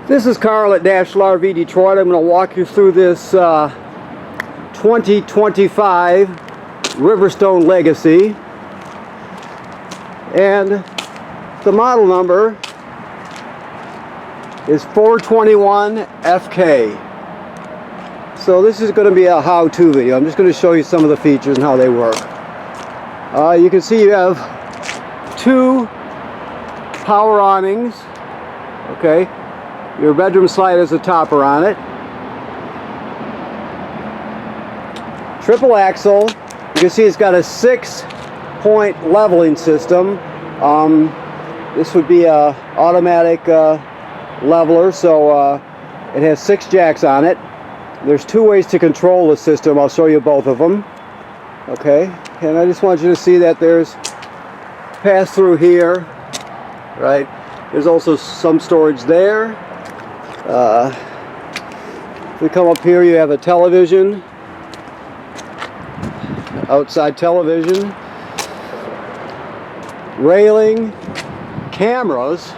This is Carl at National RV Detroit. I'm going to walk you through this 2025 Riverstone Legacy, and the model number is 421 FK. So this is going to be a how-to video. I'm just going to show you some of the features and how they work. You can see you have two power awnings. Okay, your bedroom slide has a topper on it. Triple axle. You can see it's got a 6-point leveling system. This would be a automatic leveler, so it has 6 jacks on it. There's 2 ways to control the system. I'll show you both of them. Okay, and I just want you to see that there's pass-through here, right? There's also some storage there. If we come up here, you have a television, outside television, railing, cameras.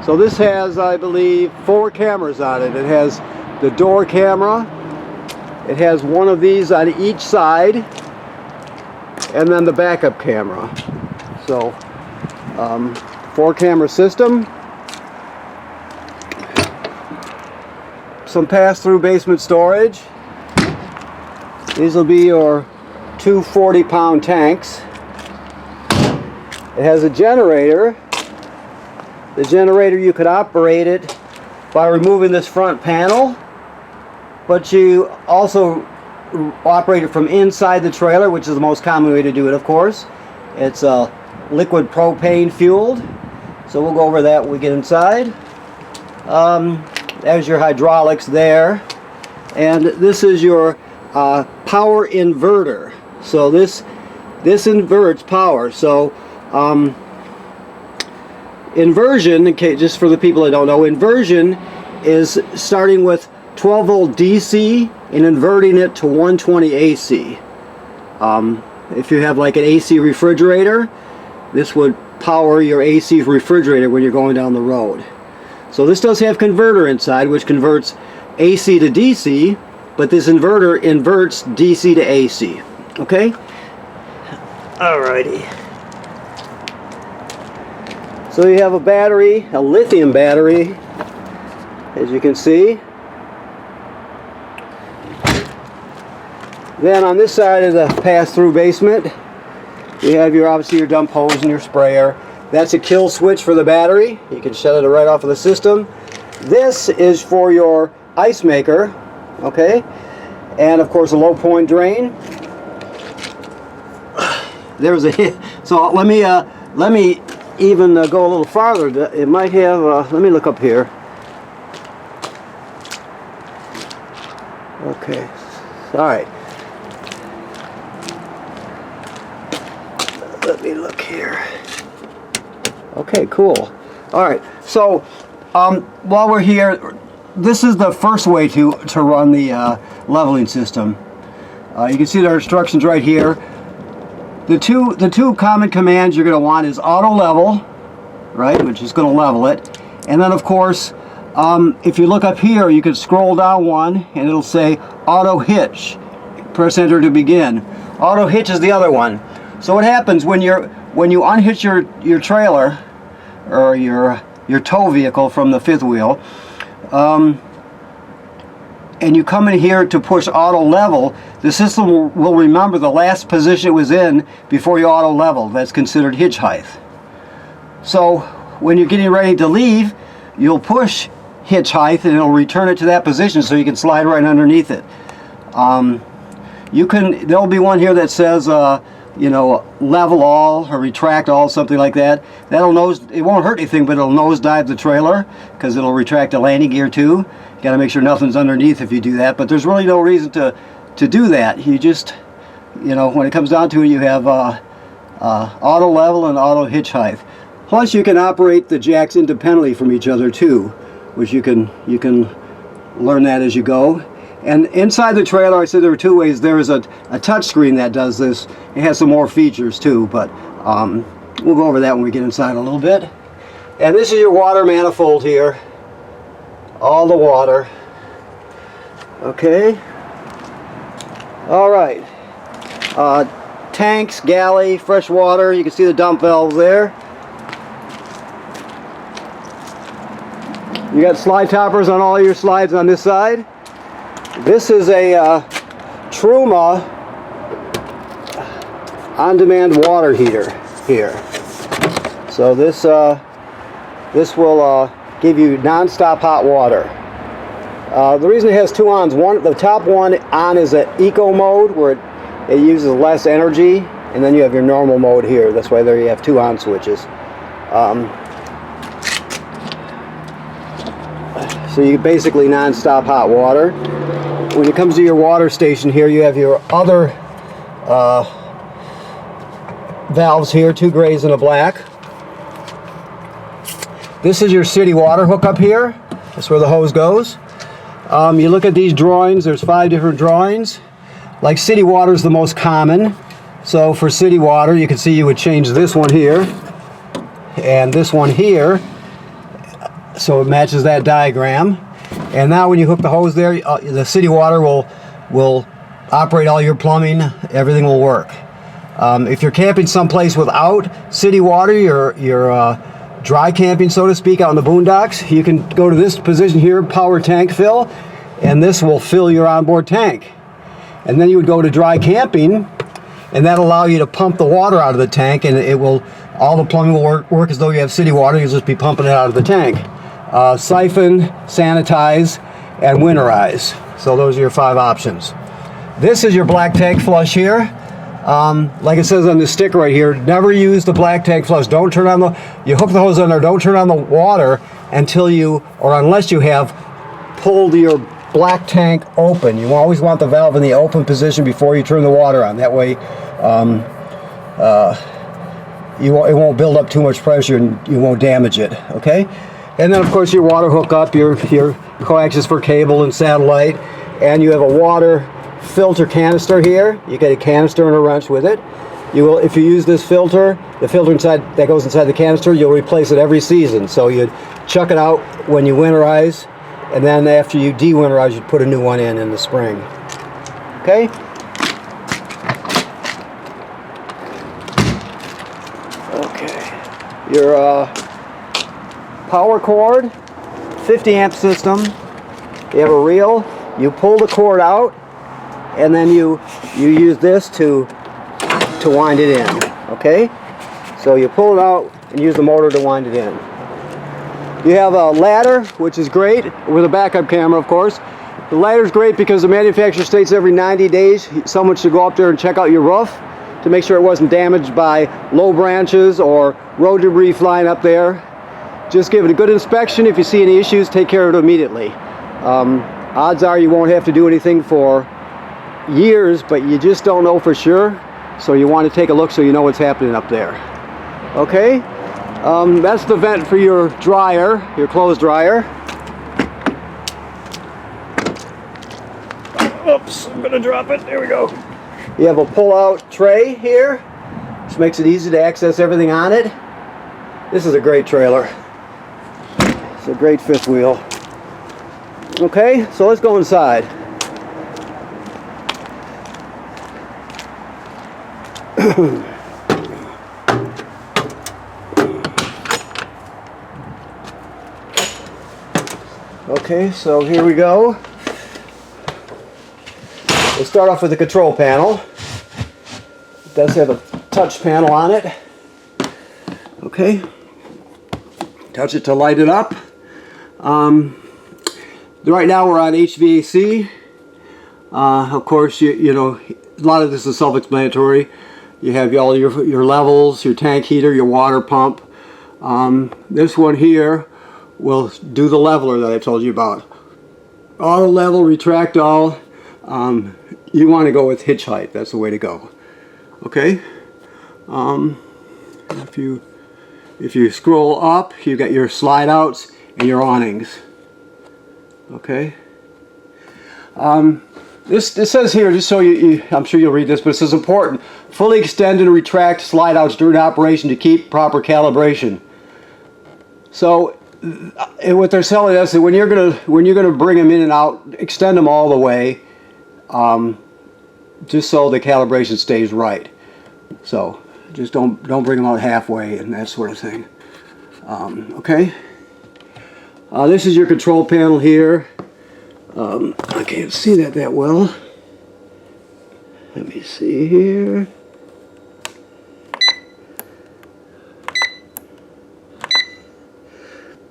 So this has, I believe, 4 cameras on it. It has the door camera, it has one of these on each side, and then the backup camera. So 4-camera system. Some pass-through basement storage. These will be your 2 40-pound tanks. It has a generator. The generator, you could operate it by removing this front panel, but you also operate it from inside the trailer, which is the most common way to do it, of course. It's liquid propane fueled, so we'll go over that when we get inside. There's your hydraulics there, and this is your power inverter. So this inverts power. So inversion, okay, just for the people that don't know, inversion is starting with 12-volt DC and inverting it to 120 AC. If you have like an AC refrigerator, this would power your AC refrigerator when you're going down the road. So this does have converter inside, which converts AC to DC, but this inverter inverts DC to AC. Okay? Alrighty. So you have a battery, a lithium battery, as you can see. Then on this side of the pass-through basement, you have obviously your dump hose and your sprayer. That's a kill switch for the battery. You can shut it right off of the system. This is for your ice maker, okay? And of course a low point drain. There's a hit. So let me even go a little farther. It might have. Let me look up here. Okay. All right. Let me look here. Okay, cool. All right. So while we're here, this is the first way to run the leveling system. You can see there are instructions right here. The two common commands you're going to want is auto level, right, which is going to level it, and then of course if you look up here, you can scroll down one and it'll say auto hitch. Press enter to begin. Auto hitch is the other one. So what happens when you unhitch your trailer or your tow vehicle from the fifth wheel, and you come in here to push auto level, the system will remember the last position it was in before you auto level. That's considered hitch height. So when you're getting ready to leave, you'll push hitch height and it'll return it to that position so you can slide right underneath it. There'll be one here that says you know, level all or retract all, something like that. It won't hurt anything, but it'll nosedive the trailer because it'll retract the landing gear too. You got to make sure nothing's underneath if you do that, but there's really no reason to do that. You just, you know, when it comes down to it, you have auto level and auto hitch height. Plus you can operate the jacks independently from each other too, which you can learn that as you go. And inside the trailer, I said there were 2 ways. There is a touch screen that does this. It has some more features too, but we'll go over that when we get inside a little bit. And this is your water manifold here. all the water. Okay. All right. Tanks, galley, fresh water. You can see the dump valves there. You got slide toppers on all your slides on this side. This is a Truma on-demand water heater here. So this will give you non-stop hot water. The reason it has two ons, the top one on is an eco mode where it uses less energy, and then you have your normal mode here. That's why there you have two on switches. So you basically non-stop hot water. When it comes to your water station here, you have your other valves here, two grays and a black. This is your city water hookup here. That's where the hose goes. You look at these drawings, there's 5 different drawings. Like city water is the most common. So for city water, you can see you would change this one here and this one here, so it matches that diagram. And now when you hook the hose there, the city water will operate all your plumbing, everything will work. If you're camping someplace without city water, you're dry camping, so to speak, out in the boondocks, you can go to this position here, power tank fill, and this will fill your onboard tank. And then you would go to dry camping, and that'll allow you to pump the water out of the tank, and all the plumbing will work as though you have city water. You'll just be pumping it out of the tank. Siphon, sanitize, and winterize. So those are your 5 options. This is your black tank flush here. Like it says on the sticker right here, never use the black tank flush. Don't turn on you hook the hose on there, don't turn on the water unless you have pulled your black tank open. You always want the valve in the open position before you turn the water on. That way it won't build up too much pressure and you won't damage it, okay? And then of course your water hookup, your coaxials for cable and satellite, and you have a water filter canister here. You get a canister and a wrench with it. If you use this filter, the filter that goes inside the canister, you'll replace it every season. So you'd chuck it out when you winterize, and then after you de-winterize, you'd put a new one in the spring. Okay? Okay. Your power cord, 50 amp system. You have a reel. You pull the cord out, and then you use this to wind it in. Okay? So you pull it out and use the motor to wind it in. You have a ladder, which is great, with a backup camera, of course. The ladder is great because the manufacturer states every 90 days someone should go up there and check out your roof to make sure it wasn't damaged by low branches or road debris flying up there. Just give it a good inspection. If you see any issues, take care of it immediately. Odds are you won't have to do anything for years, but you just don't know for sure. So you want to take a look so you know what's happening up there. Okay? That's the vent for your dryer, your clothes dryer. Oops, I'm gonna drop it. There we go. You have a pull-out tray here, which makes it easy to access everything on it. This is a great trailer. It's a great fifth wheel. Okay, so let's go inside. Okay, so here we go. We'll start off with the control panel. It does have a touch panel on it. Okay. Touch it to light it up. Right now we're on HVAC. Of course, you know, a lot of this is self-explanatory. You have all your levels, your tank heater, your water pump. This one here will do the leveler that I told you about. Auto level, retract all. You want to go with hitch height. That's the way to go. Okay. If you scroll up, you got your slide outs and your awnings. Okay. This says here, just so I'm sure you'll read this, but it says important. Fully extend and retract slide outs during operation to keep proper calibration. So and what they're selling us is when you're gonna bring them in and out, extend them all the way, just so the calibration stays right. So just don't bring them out halfway and that sort of thing. Okay. This is your control panel here. I can't see that well. Let me see here.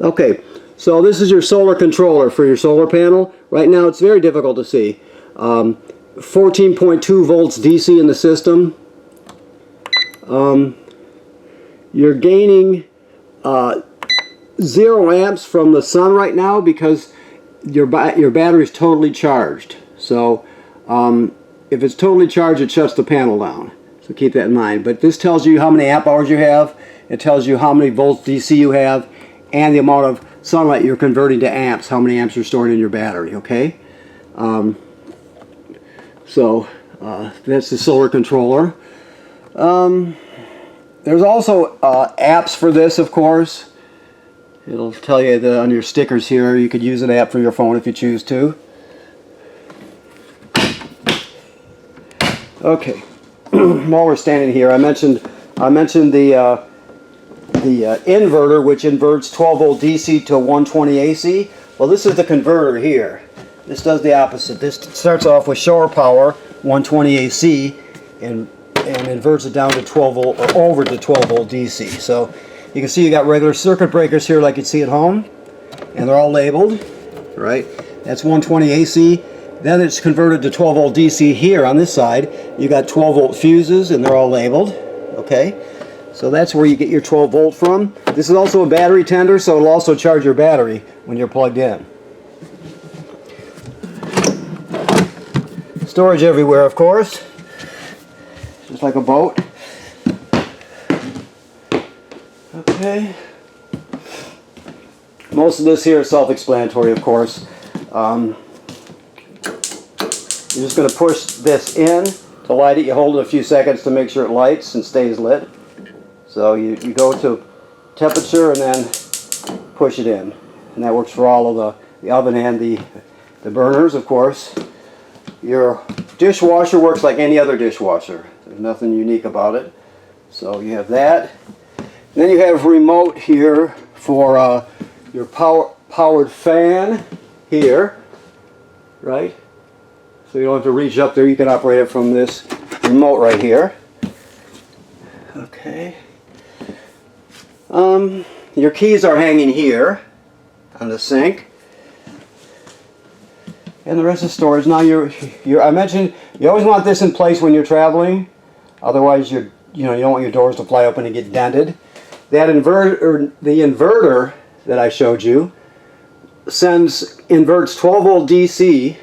Okay, so this is your solar controller for your solar panel. Right now it's very difficult to see. 14.2 volts DC in the system. You're gaining 0 amps from the sun right now because your battery is totally charged. So if it's totally charged, it shuts the panel down. So keep that in mind. But this tells you how many amp hours you have. It tells you how many volts DC you have and the amount of sunlight you're converting to amps, how many amps you're storing in your battery, okay? That's the solar controller. There's also apps for this, of course. It'll tell you that on your stickers here. You could use an app for your phone if you choose to. Okay, while we're standing here, I mentioned the inverter, which inverts 12 volt DC to 120 AC. Well, this is the converter here. This does the opposite. This starts off with shore power, 120 AC, and inverts it down to 12 volt or over to 12 volt DC. So you can see you got regular circuit breakers here like you'd see at home, and they're all labeled, right? That's 120 AC. Then it's converted to 12 volt DC here on this side. You got 12 volt fuses, and they're all labeled, okay? So that's where you get your 12 volt from. This is also a battery tender, so it'll also charge your battery when you're plugged in. Storage everywhere, of course, just like a boat. Okay. Most of this here is self-explanatory, of course. You're just going to push this in to light it. You hold it a few seconds to make sure it lights and stays lit. So you go to temperature and then push it in. And that works for all of the oven and the burners, of course. Your dishwasher works like any other dishwasher. There's nothing unique about it. So you have that. And then you have remote here for your powered fan here, right? So you don't have to reach up there. You can operate it from this remote right here. Okay. Your keys are hanging here on the sink. And the rest of the storage. Now I mentioned you always want this in place when you're traveling. Otherwise you don't want your doors to fly open and get dented. That the inverter that I showed you inverts 12 volt DC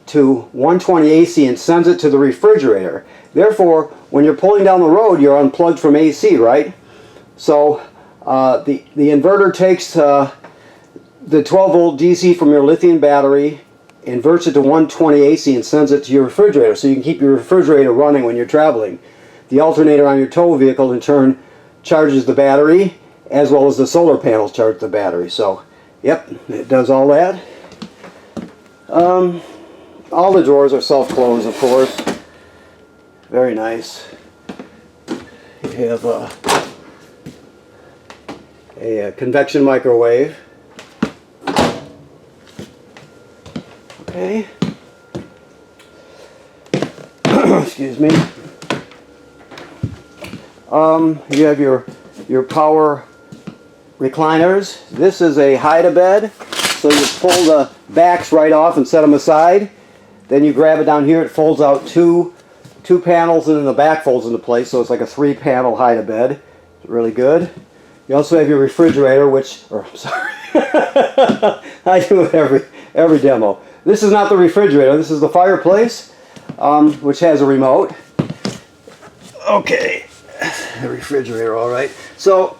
to 120 AC and sends it to the refrigerator. Therefore, when you're pulling down the road, you're unplugged from AC, right? So the inverter takes the 12 volt DC from your lithium battery, inverts it to 120 AC and sends it to your refrigerator, so you can keep your refrigerator running when you're traveling. The alternator on your tow vehicle in turn charges the battery, as well as the solar panels charge the battery. So yep, it does all that. All the drawers are self-close, of course. Very nice. You have a convection microwave. Okay. Excuse me. You have your power recliners. This is a hide-a-bed, so you pull the backs right off and set them aside. Then you grab it down here. It folds out two panels, and then the back folds into place, so it's like a 3-panel hide-a-bed. It's really good. You also have your refrigerator, I do it every demo. This is not the refrigerator. This is the fireplace, which has a remote. Okay, the refrigerator, all right. So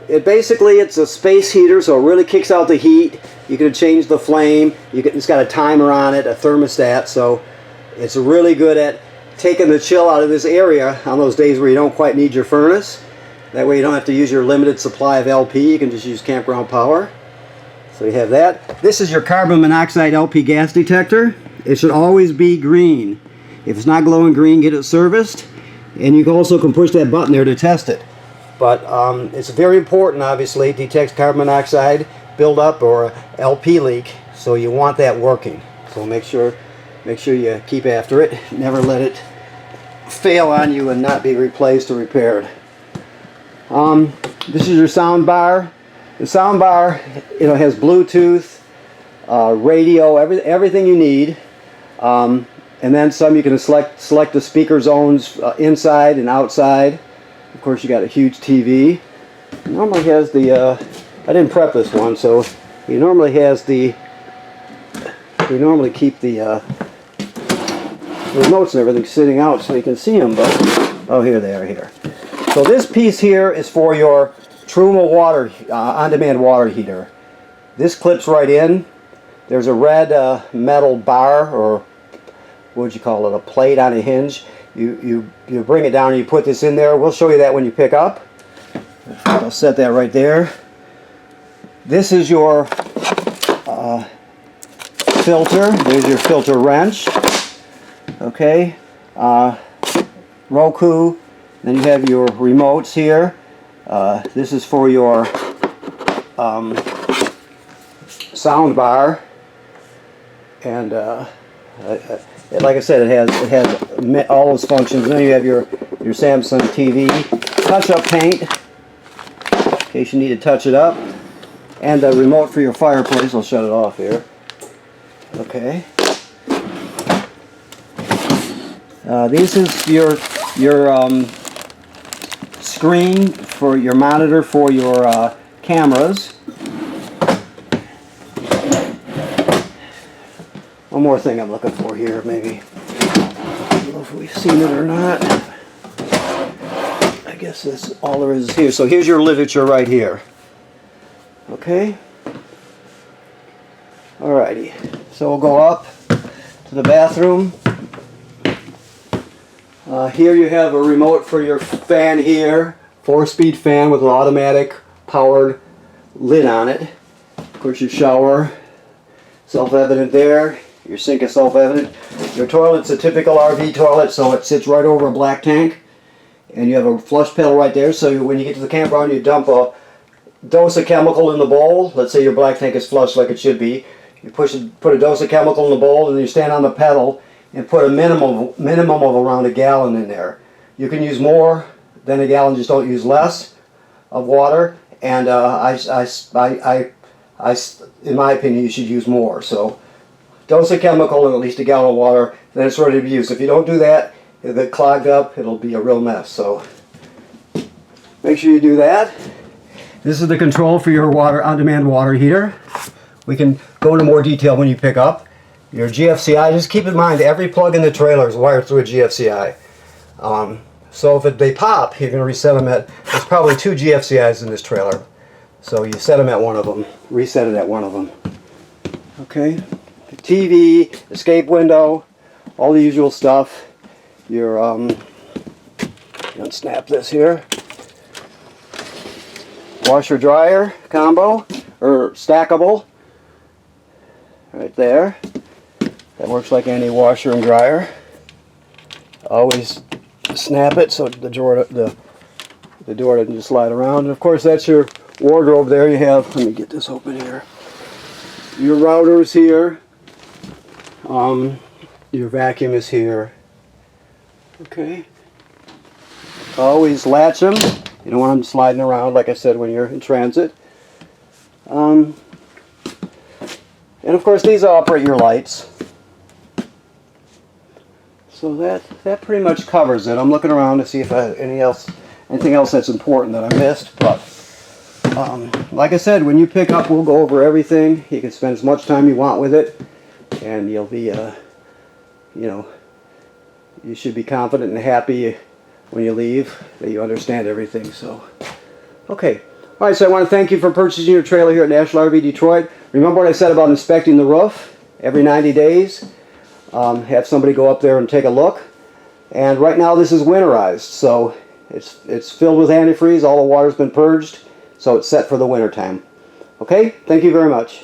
it's a space heater, so it really kicks out the heat. You can change the flame. It's got a timer on it, a thermostat, so it's really good at taking the chill out of this area on those days where you don't quite need your furnace. That way you don't have to use your limited supply of LP. You can just use campground power. So you have that. This is your carbon monoxide LP gas detector. It should always be green. If it's not glowing green, get it serviced. And you also can push that button there to test it. But it's very important, obviously. It detects carbon monoxide buildup or LP leak. So you want that working. So make sure you keep after it. Never let it fail on you and not be replaced or repaired. This is your sound bar. The sound bar, has Bluetooth, radio, everything you need, and then some. You can select the speaker zones inside and outside. Of course, you got a huge TV. It normally has the. I didn't prep this one, so he normally has the. We normally keep the remotes and everything sitting out so you can see them. But oh, here they are here. So this piece here is for your Thru water, on-demand water heater. This clips right in. There's a red metal bar, or what would you call it, a plate on a hinge. You bring it down and you put this in there. We'll show you that when you pick up. I'll set that right there. This is your filter. There's your filter wrench. Okay. Roku. Then you have your remotes here. This is for your sound bar, and like I said, it has all those functions. Then you have your Samsung TV, touch-up paint in case you need to touch it up, and a remote for your fireplace. I'll shut it off here. Okay. This is your screen for your monitor for your cameras. One more thing I'm looking for here, maybe. I don't know if we've seen it or not. I guess that's all there is here. So here's your ligature right here. Okay. Alrighty. So we'll go up to the bathroom. Here you have a remote for your fan here, 4-speed fan with an automatic powered lid on it. Of course, your shower, self-evident there. Your sink is self-evident. Your toilet's a typical RV toilet, so it sits right over a black tank. And you have a flush pedal right there, so when you get to the campground, you dump a dose of chemical in the bowl. Let's say your black tank is flushed like it should be. You put a dose of chemical in the bowl, and then you stand on the pedal and put a minimum of around a gallon in there. You can use more than a gallon, just don't use less of water. And in my opinion, you should use more. So, dose of chemical and at least a gallon of water, then it's ready to be used. If you don't do that, it'll get clogged up. It'll be a real mess. So, make sure you do that. This is the control for your on-demand water heater. We can go into more detail when you pick up. Your GFCI, just keep in mind every plug in the trailer is wired through a GFCI. So if they pop, you're going to reset them there's probably 2 GFCIs in this trailer. So you set them at one of them, reset it at one of them. Okay, the TV, escape window, all the usual stuff. Your, unsnap this here. Washer dryer combo, or stackable, right there. That works like any washer and dryer. Always snap it so the door doesn't just slide around. And of course, that's your wardrobe there. You have, let me get this open here. Your routers here. Your vacuum is here. Okay. Always latch them. You don't want them sliding around, like I said, when you're in transit. And of course, these operate your lights. So that pretty much covers it. I'm looking around to see if I have anything else that's important that I missed. But like I said, when you pick up, we'll go over everything. You can spend as much time you want with it, and you'll be, you should be confident and happy when you leave that you understand everything. So, okay. All right. So I want to thank you for purchasing your trailer here at National RV Detroit. Remember what I said about inspecting the roof every 90 days. Have somebody go up there and take a look. And right now this is winterized, so It's filled with antifreeze. All the water's been purged, so it's set for the winter time. Okay, thank you very much.